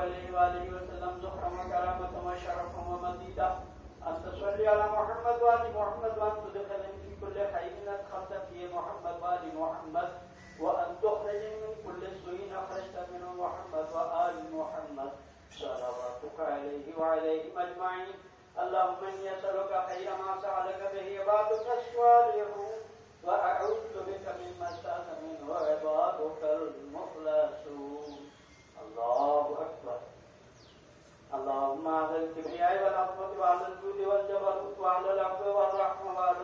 عليه وآله وسلم ذخرا وكرامة وشرفا ومزيدا أن تصلي على محمد وآل محمد وأن تدخلني في كل خير أدخلت فيه محمد وآل محمد وأن تخرجني من كل سوء أخرجت منه محمد وآل محمد صلواتك عليه وعليهم أجمعين. اللهم إني أسألك خير ما سألك به عبادك الصالحون وأعوذ بك مما استعاذ منه عبادك المخلصون. الله أكبر. اللهم على الكبرياء والعظمة وعلى الجود والجبروت وعلى العفو والرحمة وعلى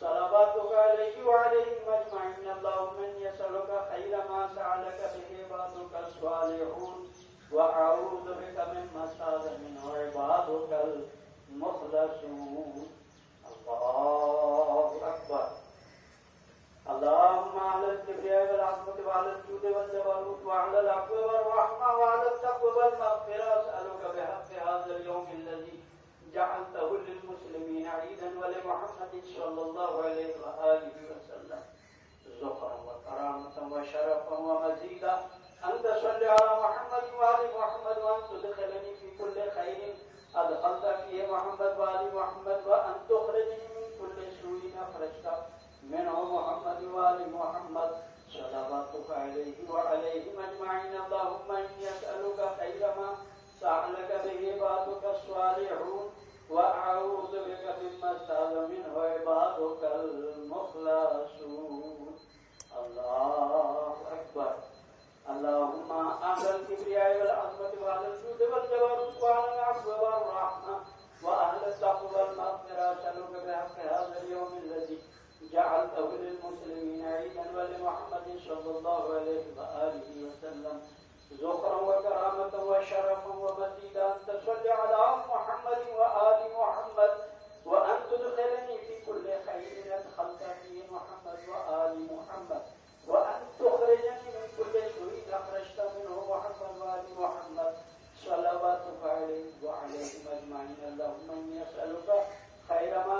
صلواتك عليه وعليهم أجمعين. اللهم إني أسألك خير ما سألك به عبادك الصالحون وأعوذ بك مما استعاذ منه عبادك المخلصون. الله أكبر. اللهم على الكبرياء والعظمة وعلى الجود والجبروت وعلى العفو والرحمة وعلى التقوى والمغفرة أسألك بحق هذا اليوم الذي جعلته للمسلمين عيدا ولمحمد صلى الله عليه وآله وسلم ذخرا وكرامة وشرفا ومزيدا أن تصلي على محمد وآل محمد وأن تدخلني في كل خير أدخلت فيه محمد وآل محمد وأن تخرجني من كل سوء أخرجت منه محمد وآل محمد صلواتك عليه وعليهم أجمعين. اللهم إني أسألك خير ما سألك به عبادك الصالحون وأعوذ بك مما استعاذ منه عبادك المخلصون. الله أكبر. اللهم أهل الكبرياء والعظمة وأهل الجود والجبروت وأهل العفو والرحمة وأهل التقوى والمغفرة أسألك بحق هذا اليوم الذي جعلته للمسلمين عيدا ولمحمد صلى الله عليه وآله وسلم ذخرا وكرامة وشرفا ومزيدا أن